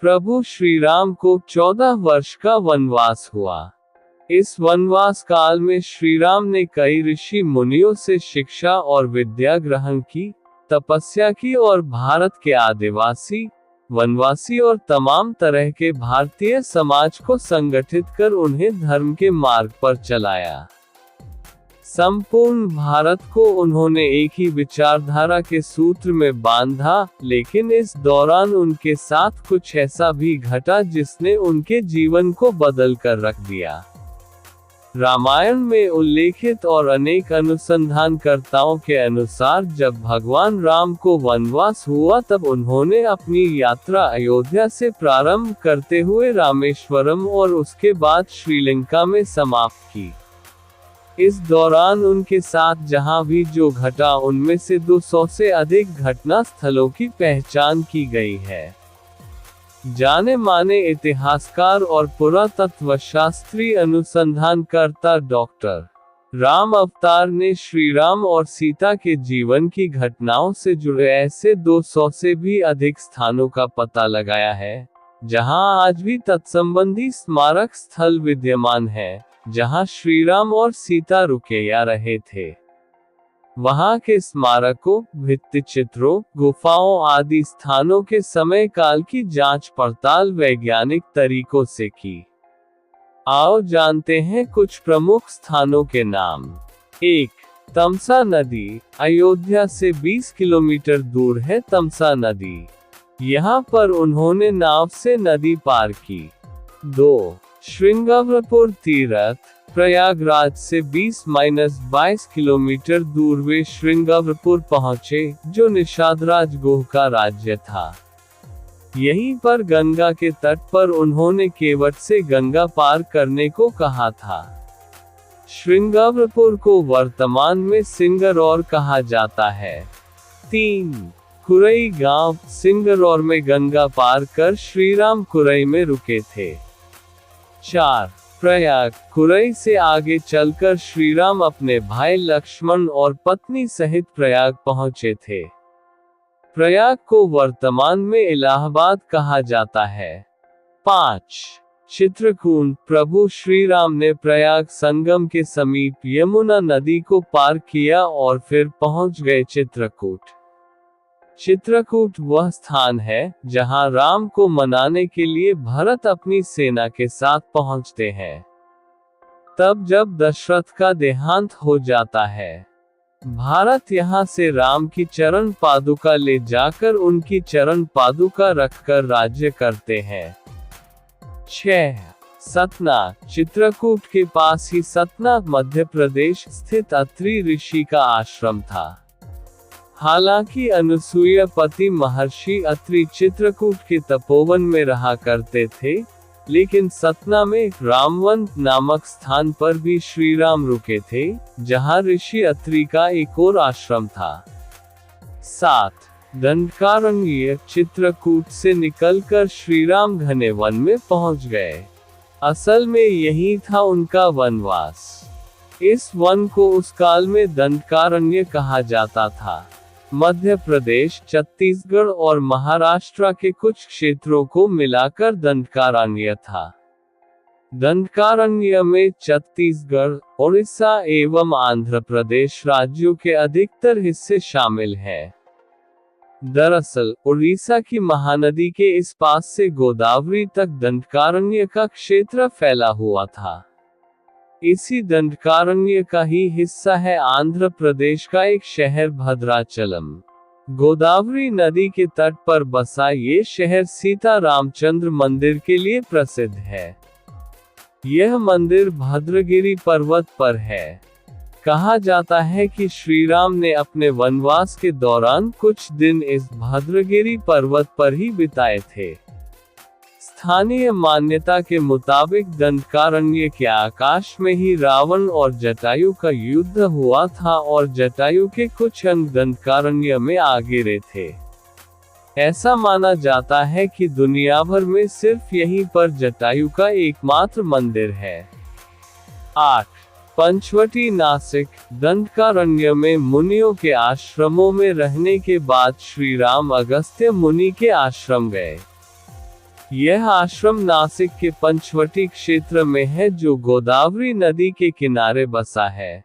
प्रभु श्री राम को 14 वर्ष का वनवास हुआ। इस वनवास काल में श्री राम ने कई ऋषि मुनियों से शिक्षा और विद्या ग्रहण की, तपस्या की और भारत के आदिवासी, वनवासी और तमाम तरह के भारतीय समाज को संगठित कर उन्हें धर्म के मार्ग पर चलाया। संपूर्ण भारत को उन्होंने एक ही विचारधारा के सूत्र में बांधा, लेकिन इस दौरान उनके साथ कुछ ऐसा भी घटा जिसने उनके जीवन को बदल कर रख दिया। रामायण में उल्लेखित और अनेक अनुसंधानकर्ताओं के अनुसार जब भगवान राम को वनवास हुआ तब उन्होंने अपनी यात्रा अयोध्या से प्रारंभ करते हुए रामेश्वरम और उसके बाद श्रीलंका में समाप्त की। इस दौरान उनके साथ जहां भी जो घटा उनमें से 200 से अधिक घटना स्थलों की पहचान की गई है। जाने माने इतिहासकार और पुरातत्वशास्त्री अनुसंधानकर्ता डॉक्टर राम अवतार ने श्री राम और सीता के जीवन की घटनाओं से जुड़े ऐसे 200 से भी अधिक स्थानों का पता लगाया है, जहां आज भी तत्संबंधी स्मारक स्थल विद्यमान है, जहां श्री राम और सीता रुके या रहे थे। वहां के स्मारकों, भित्तिचित्रों, गुफाओं आदि स्थानों के समय काल की जांच पड़ताल वैज्ञानिक तरीकों से की। आओ जानते हैं कुछ प्रमुख स्थानों के नाम। 1. तमसा नदी। अयोध्या से 20 किलोमीटर दूर है तमसा नदी। यहाँ पर उन्होंने नाव से नदी पार की। 2. श्रृंगावरपुर तीर्थ। प्रयागराज से 20-22 किलोमीटर दूर वे श्रृंगावरपुर पहुँचे, जो निषादराज गुह का राज्य था। यहीं पर गंगा के तट पर उन्होंने केवट से गंगा पार करने को कहा था। श्रृंगावरपुर को वर्तमान में सिंगरौर कहा जाता है। 3. कुरई गांव। सिंगरौर में गंगा पार कर श्रीराम कुरई में रुके थे। 4. प्रयाग। कुरई से आगे चलकर श्रीराम अपने भाई लक्ष्मण और पत्नी सहित प्रयाग पहुंचे थे। प्रयाग को वर्तमान में इलाहाबाद कहा जाता है। 5. चित्रकूट। प्रभु श्री राम ने प्रयाग संगम के समीप यमुना नदी को पार किया और फिर पहुंच गए चित्रकूट। चित्रकूट वह स्थान है जहां राम को मनाने के लिए भरत अपनी सेना के साथ पहुंचते हैं। तब जब दशरथ का देहांत हो जाता है, भारत यहां से राम की चरण पादुका ले जाकर उनकी चरण पादुका रखकर राज्य करते हैं। 6. सतना। चित्रकूट के पास ही सतना मध्य प्रदेश स्थित अत्रि ऋषि का आश्रम था। हालांकि अनुसूया पति महर्षि अत्रि चित्रकूट के तपोवन में रहा करते थे, लेकिन सतना में रामवन नामक स्थान पर भी श्री राम रुके थे, जहां ऋषि अत्रि का एक और आश्रम था। 7. दंडकारण्य। चित्रकूट से निकलकर श्रीराम घने वन में पहुंच गए। असल में यही था उनका वनवास। इस वन को उस काल में दंडकारण्य कहा जाता था। मध्य प्रदेश, छत्तीसगढ़ और महाराष्ट्र के कुछ क्षेत्रों को मिलाकर दंडकारण्य था। दंडकारण्य में छत्तीसगढ़, ओडिशा एवं आंध्र प्रदेश राज्यों के अधिकतर हिस्से शामिल हैं। दरअसल उड़ीसा की महानदी के इस पास से गोदावरी तक दंडकारण्य का क्षेत्र फैला हुआ था। इसी दंडकारण्य का ही हिस्सा है आंध्र प्रदेश का एक शहर भद्राचलम। गोदावरी नदी के तट पर बसा ये शहर सीता रामचंद्र मंदिर के लिए प्रसिद्ध है। यह मंदिर भद्रगिरि पर्वत पर है। कहा जाता है कि श्री राम ने अपने वनवास के दौरान कुछ दिन इस भद्रगिरि पर्वत पर ही बिताए थे। स्थानीय मान्यता के मुताबिक दंडकारण्य के आकाश में ही रावण और जटायु का युद्ध हुआ था और जटायु के कुछ अंग दंडकारण्य में आ गिरे थे। ऐसा माना जाता है कि दुनिया भर में सिर्फ यहीं पर जटायु का एकमात्र मंदिर है। 8. पंचवटी नासिक। दंडकारण्य में मुनियों के आश्रमों में रहने के बाद श्री राम अगस्त्य मुनि के आश्रम गए। यह आश्रम नासिक के पंचवटी क्षेत्र में है, जो गोदावरी नदी के किनारे बसा है।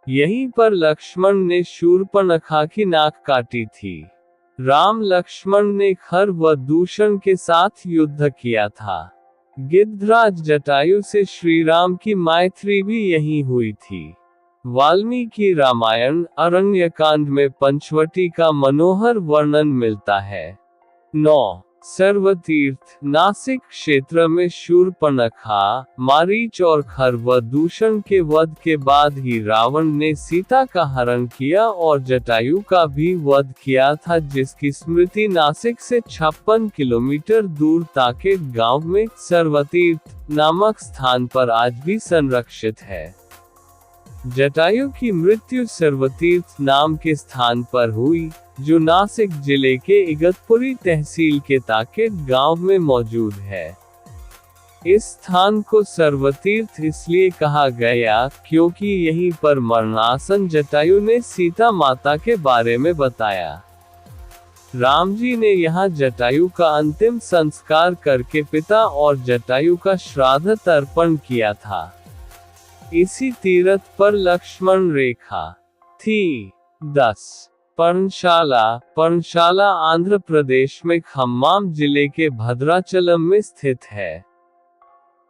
यहीं पर लक्ष्मण ने शूर्पणखा की नाक काटी थी। राम लक्ष्मण ने खर व दूषण के साथ युद्ध किया था। गिद्धराज जटायु से श्री राम की मैत्री भी यहीं हुई थी। वाल्मीकि रामायण अरण्यकांड में पंचवटी का मनोहर वर्णन मिलता है। 9 सर्वतीर्थ नासिक क्षेत्र में शूर्पणखा, मारीच और खर व दूषण के वध के बाद ही रावण ने सीता का हरण किया और जटायु का भी वध किया था, जिसकी स्मृति नासिक से 56 किलोमीटर दूर ताकेत गांव में सर्वतीर्थ नामक स्थान पर आज भी संरक्षित है। जटायु की मृत्यु सर्वतीर्थ नाम के स्थान पर हुई, जो नासिक जिले के इगतपुरी तहसील के ताकेत गांव में मौजूद है। इस स्थान को सर्वतीर्थ इसलिए कहा गया क्योंकि यहीं पर मरणासन जटायु ने सीता माता के बारे में बताया। राम जी ने यहाँ जटायु का अंतिम संस्कार करके पिता और जटायु का श्राद्ध तर्पण किया था। इसी तीर्थ पर लक्ष्मण रेखा थी। 10 पर्णशाला आंध्र प्रदेश में खम्माम जिले के भद्राचलम में स्थित है।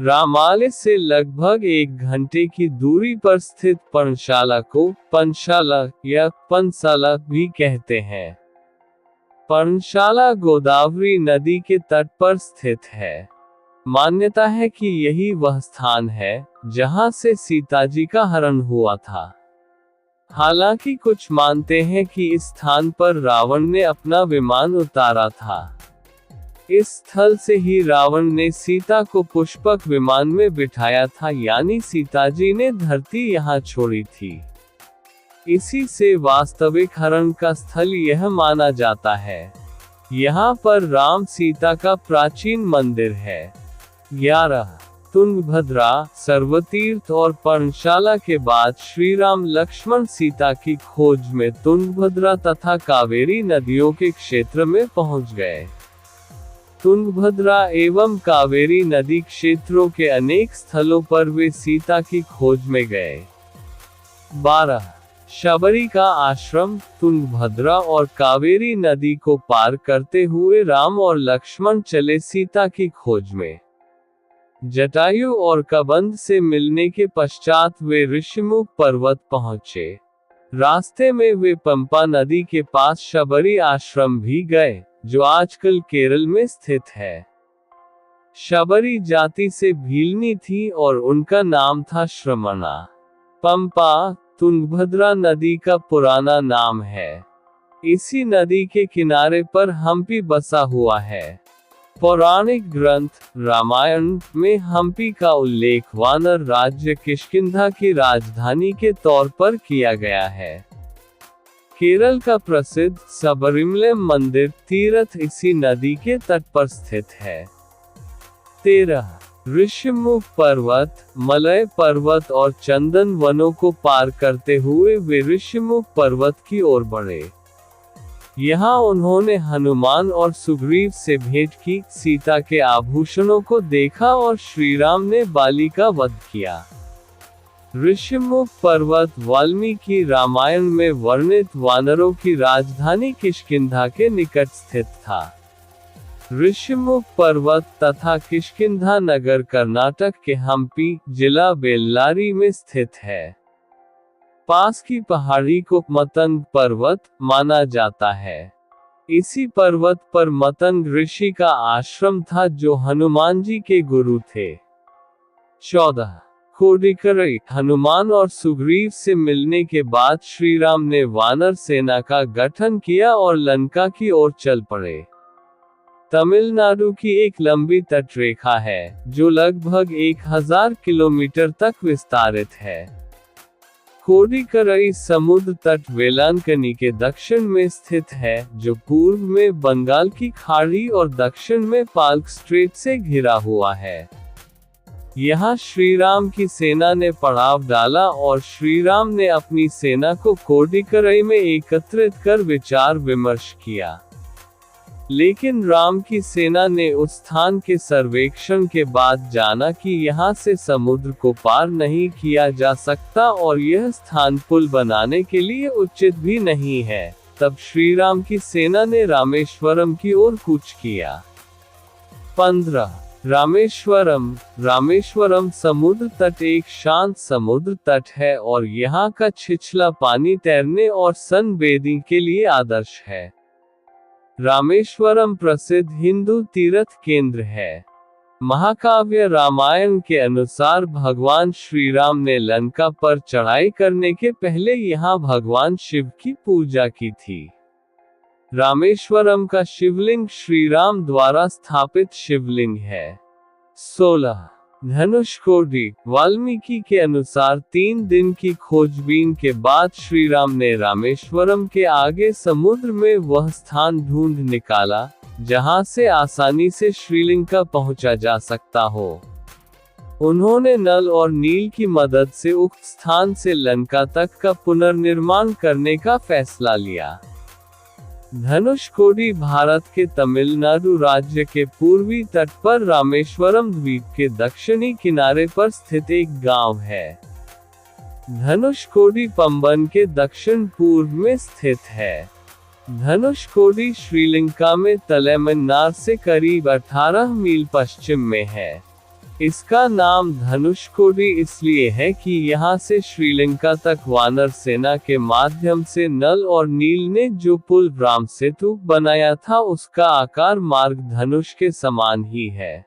रामालय से लगभग 1 घंटे की दूरी पर स्थित पर्णशाला को पंचशाला या पंचशाला भी कहते हैं। पर्णशाला गोदावरी नदी के तट पर स्थित है। मान्यता है कि यही वह स्थान है जहां से सीताजी का हरण हुआ था। हालांकि कुछ मानते हैं कि इस स्थान पर रावण ने अपना विमान उतारा था। इस स्थल से ही रावण ने सीता को पुष्पक विमान में बिठाया था, यानी सीताजी ने धरती यहाँ छोड़ी थी। इसी से वास्तविक हरण का स्थल यह माना जाता है। यहाँ पर राम सीता का प्राचीन मंदिर है। 11 तुंगभद्रा सर्वतीर्थ और पर्णशाला के बाद श्री राम लक्ष्मण सीता की खोज में तुंगभद्रा तथा कावेरी नदियों के क्षेत्र में पहुंच गए। तुंगभद्रा एवं कावेरी नदी क्षेत्रों के अनेक स्थलों पर वे सीता की खोज में गए। 12 शबरी का आश्रम तुंगभद्रा और कावेरी नदी को पार करते हुए राम और लक्ष्मण चले सीता की खोज में। जटायु और कबंध से मिलने के पश्चात वे ऋषिमुख पर्वत पहुंचे। रास्ते में वे पंपा नदी के पास शबरी आश्रम भी गए, जो आजकल केरल में स्थित है। शबरी जाति से भीलनी थी और उनका नाम था श्रमणा। पंपा तुंगभद्रा नदी का पुराना नाम है। इसी नदी के किनारे पर हम्पी बसा हुआ है। पौराणिक ग्रंथ रामायण में हम्पी का उल्लेख वानर राज्य किष्किंधा की राजधानी के तौर पर किया गया है। केरल का प्रसिद्ध सबरीमलै मंदिर तीर्थ इसी नदी के तट पर स्थित है। 13 ऋषिमुख पर्वत, मलय पर्वत और चंदन वनों को पार करते हुए वे ऋषिमुख पर्वत की ओर बढ़े। यहाँ उन्होंने हनुमान और सुग्रीव से भेंट की, सीता के आभूषणों को देखा और श्री राम ने बाली का वध किया। ऋषिमुख पर्वत वाल्मीकि रामायण में वर्णित वानरों की राजधानी किष्किंधा के निकट स्थित था। ऋषिमुख पर्वत तथा किष्किंधा नगर कर्नाटक के हम्पी जिला बेल्लारी में स्थित है। पास की पहाड़ी को मतंग पर्वत माना जाता है। इसी पर्वत पर मतंग ऋषि का आश्रम था, जो हनुमान जी के गुरु थे। 14 कोडिकरई हनुमान और सुग्रीव से मिलने के बाद श्री राम ने वानर सेना का गठन किया और लंका की ओर चल पड़े। तमिलनाडु की एक लंबी तटरेखा है, जो लगभग 1000 किलोमीटर तक विस्तारित है। कोडिकरई समुद्र तट वेलांकनी के दक्षिण में स्थित है, जो पूर्व में बंगाल की खाड़ी और दक्षिण में पाल्क स्ट्रेट से घिरा हुआ है। यहाँ श्री राम की सेना ने पड़ाव डाला और श्री राम ने अपनी सेना को कोडिकरई में एकत्रित कर विचार विमर्श किया। लेकिन राम की सेना ने उस स्थान के सर्वेक्षण के बाद जाना कि यहाँ से समुद्र को पार नहीं किया जा सकता और यह स्थान पुल बनाने के लिए उचित भी नहीं है। तब श्री राम की सेना ने रामेश्वरम की ओर कूच किया। 15 रामेश्वरम। रामेश्वरम समुद्र तट एक शांत समुद्र तट है और यहाँ का छिछला पानी तैरने और सनबेदिंग के लिए आदर्श है। रामेश्वरम प्रसिद्ध हिंदू तीर्थ केंद्र है। महाकाव्य रामायण के अनुसार भगवान श्री राम ने लंका पर चढ़ाई करने के पहले यहाँ भगवान शिव की पूजा की थी। रामेश्वरम का शिवलिंग श्री राम द्वारा स्थापित शिवलिंग है। 16 धनुषकोडी। वाल्मीकि के अनुसार 3 दिन की खोजबीन के बाद श्री राम ने रामेश्वरम के आगे समुद्र में वह स्थान ढूंढ निकाला जहां से आसानी से श्रीलंका पहुंचा जा सकता हो। उन्होंने नल और नील की मदद से उक्त स्थान से लंका तक का पुनर्निर्माण करने का फैसला लिया। धनुषकोडी भारत के तमिलनाडु राज्य के पूर्वी तट पर रामेश्वरम द्वीप के दक्षिणी किनारे पर स्थित एक गांव है। धनुषकोडी पंबन के दक्षिण पूर्व में स्थित है। धनुषकोडी श्रीलंका में तलैमन्नार से करीब 18 मील पश्चिम में है। इसका नाम धनुषकोडी इसलिए है कि यहाँ से श्रीलंका तक वानर सेना के माध्यम से नल और नील ने जो पुल राम सेतु बनाया था उसका आकार मार्ग धनुष के समान ही है।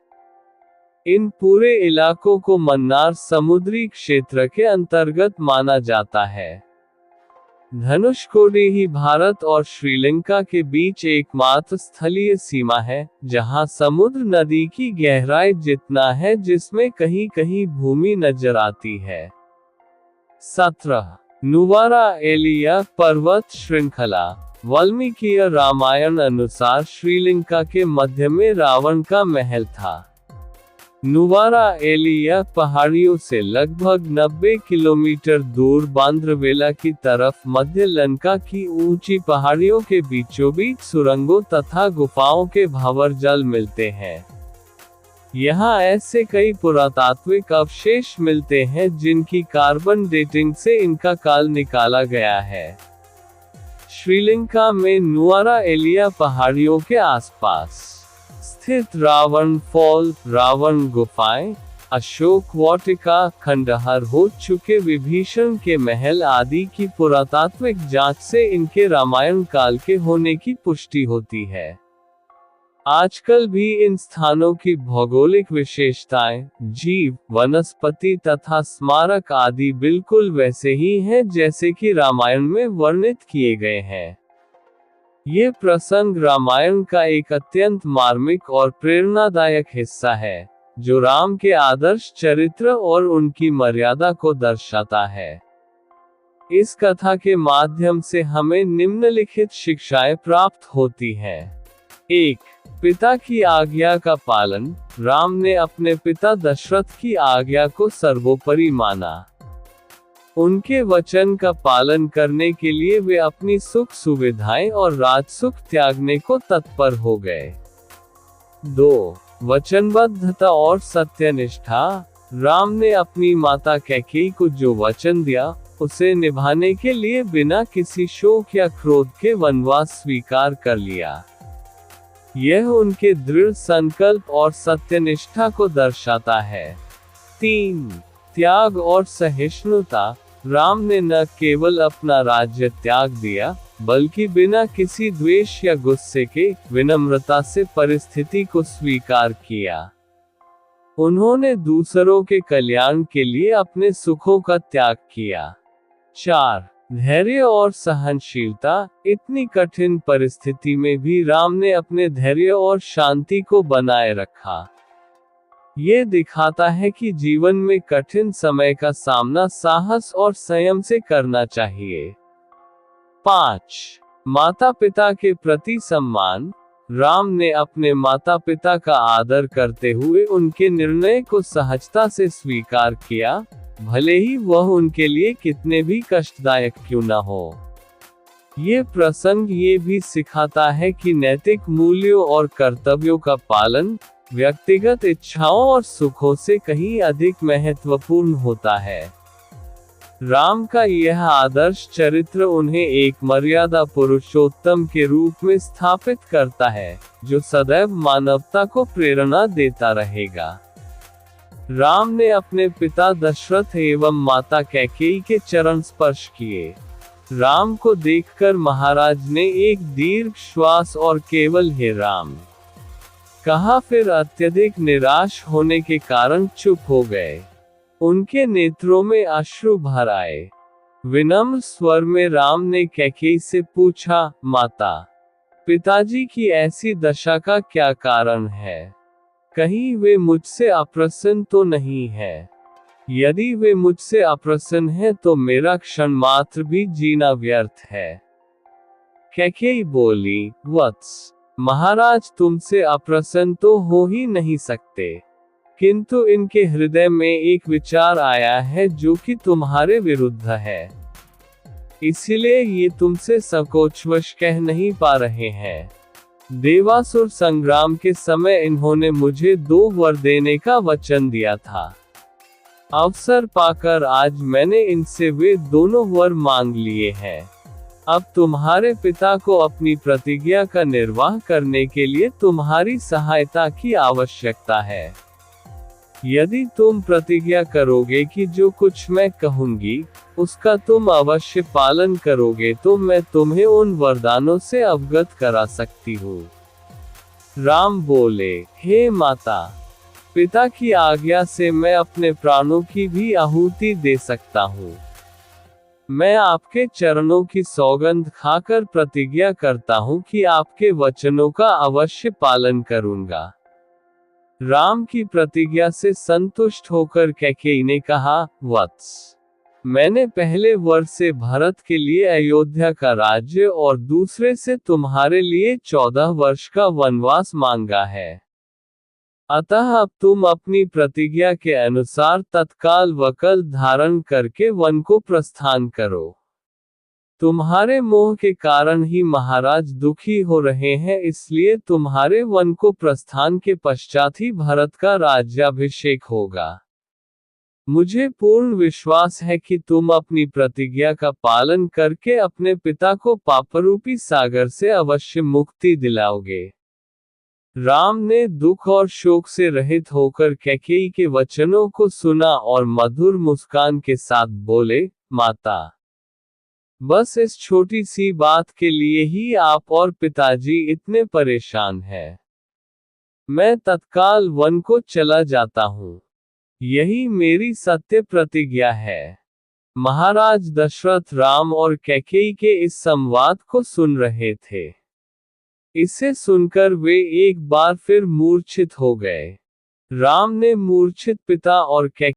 इन पूरे इलाकों को मन्नार समुद्री क्षेत्र के अंतर्गत माना जाता है। धनुषकोडी ही भारत और श्रीलंका के बीच एकमात्र स्थलीय सीमा है जहां समुद्र नदी की गहराई जितना है जिसमें कहीं कहीं भूमि नजर आती है। 17 नुवारा एलिया पर्वत श्रृंखला। वाल्मीकि रामायण अनुसार श्रीलंका के मध्य में रावण का महल था। नुवारा एलिया पहाड़ियों से लगभग 90 किलोमीटर दूर बांद्रवेला की तरफ मध्य लंका की ऊंची पहाड़ियों के बीचों बीच सुरंगों तथा गुफाओं के भंवर जल मिलते हैं। यहाँ ऐसे कई पुरातात्विक अवशेष मिलते हैं जिनकी कार्बन डेटिंग से इनका काल निकाला गया है। श्रीलंका में नुवारा एलिया पहाड़ियों के आसपास स्थित रावण फॉल, रावण गुफाएं, अशोक वाटिका, खंडहर हो चुके विभीषण के महल आदि की पुरातात्विक जांच से इनके रामायण काल के होने की पुष्टि होती है। आजकल भी इन स्थानों की भौगोलिक विशेषताएं, जीव, वनस्पति तथा स्मारक आदि बिल्कुल वैसे ही हैं जैसे कि रामायण में वर्णित किए गए हैं। ये प्रसंग रामायण का एक अत्यंत मार्मिक और प्रेरणादायक हिस्सा है, जो राम के आदर्श चरित्र और उनकी मर्यादा को दर्शाता है। इस कथा के माध्यम से हमें निम्नलिखित शिक्षाएं प्राप्त होती हैं। 1. पिता की आज्ञा का पालन। राम ने अपने पिता दशरथ की आज्ञा को सर्वोपरि माना। उनके वचन का पालन करने के लिए वे अपनी सुख सुविधाएं और राजसुख त्यागने को तत्पर हो गए। 2. वचनबद्धता और सत्यनिष्ठा। राम ने अपनी माता कैकेयी को जो वचन दिया उसे निभाने के लिए बिना किसी शोक या क्रोध के वनवास स्वीकार कर लिया। यह उनके दृढ़ संकल्प और सत्यनिष्ठा को दर्शाता है। 3. त्याग और सहिष्णुता। राम ने न केवल अपना राज्य त्याग दिया, बल्कि बिना किसी द्वेष या गुस्से के विनम्रता से परिस्थिति को स्वीकार किया। उन्होंने दूसरों के कल्याण के लिए अपने सुखों का त्याग किया। 4. धैर्य और सहनशीलता। इतनी कठिन परिस्थिति में भी राम ने अपने धैर्य और शांति को बनाए रखा। ये दिखाता है कि जीवन में कठिन समय का सामना साहस और संयम से करना चाहिए। 5. माता पिता के प्रति सम्मान। राम ने अपने माता पिता का आदर करते हुए उनके निर्णय को सहजता से स्वीकार किया, भले ही वह उनके लिए कितने भी कष्टदायक क्यों न हो। ये प्रसंग ये भी सिखाता है कि नैतिक मूल्यों और कर्तव्यों का पालन व्यक्तिगत इच्छाओं और सुखों से कहीं अधिक महत्वपूर्ण होता है। राम का यह आदर्श चरित्र उन्हें एक मर्यादा पुरुषोत्तम के रूप में स्थापित करता है, जो सदैव मानवता को प्रेरणा देता रहेगा। राम ने अपने पिता दशरथ एवं माता कैकेयी के चरण स्पर्श किए। राम को देखकर महाराज ने एक दीर्घ श्वास और केवल हे राम कहा, फिर अत्यधिक निराश होने के कारण चुप हो गए। उनके नेत्रों में अश्रु भर आए। विनम्र स्वर में राम ने कैकेयी से पूछा, माता, पिताजी की ऐसी दशा का क्या कारण है? कहीं वे मुझसे अप्रसन्न तो नहीं है? यदि वे मुझसे अप्रसन्न हैं तो मेरा क्षण मात्र भी जीना व्यर्थ है। कैकेयी बोली, वत्स, महाराज तुमसे अप्रसन्न तो हो ही नहीं सकते, किंतु इनके हृदय में एक विचार आया है जो कि तुम्हारे विरुद्ध है। इसलिए ये तुमसे संकोचवश कह नहीं पा रहे हैं। देवासुर संग्राम के समय इन्होंने मुझे 2 वर देने का वचन दिया था। अवसर पाकर आज मैंने इनसे वे दोनों वर मांग लिए हैं। अब तुम्हारे पिता को अपनी प्रतिज्ञा का निर्वाह करने के लिए तुम्हारी सहायता की आवश्यकता है। यदि तुम प्रतिज्ञा करोगे कि जो कुछ मैं कहूंगी उसका तुम अवश्य पालन करोगे तो मैं तुम्हें उन वरदानों से अवगत करा सकती हूँ। राम बोले, हे माता, पिता की आज्ञा से मैं अपने प्राणों की भी आहुति दे सकता हूँ। मैं आपके चरणों की सौगंध खाकर प्रतिज्ञा करता हूँ कि आपके वचनों का अवश्य पालन करूंगा। राम की प्रतिज्ञा से संतुष्ट होकर कैकेयी ने कहा, वत्स, मैंने पहले वर से भरत के लिए अयोध्या का राज्य और दूसरे से तुम्हारे लिए 14 वर्ष का वनवास मांगा है। अतः अब तुम अपनी प्रतिज्ञा के अनुसार तत्काल वकल धारण करके वन को प्रस्थान करो। तुम्हारे मोह के कारण ही महाराज दुखी हो रहे हैं, इसलिए तुम्हारे वन को प्रस्थान के पश्चात ही भरत का राज्याभिषेक होगा। मुझे पूर्ण विश्वास है कि तुम अपनी प्रतिज्ञा का पालन करके अपने पिता को पापरूपी सागर से अवश्य मुक्ति दिलाओगे। राम ने दुख और शोक से रहित होकर कैकेयी के वचनों को सुना और मधुर मुस्कान के साथ बोले, माता, बस इस छोटी सी बात के लिए ही आप और पिताजी इतने परेशान हैं। मैं तत्काल वन को चला जाता हूँ। यही मेरी सत्य प्रतिज्ञा है। महाराज दशरथ राम और कैकेयी के इस संवाद को सुन रहे थे। इसे सुनकर वे एक बार फिर मूर्छित हो गए। राम ने मूर्छित पिता और कैकेयी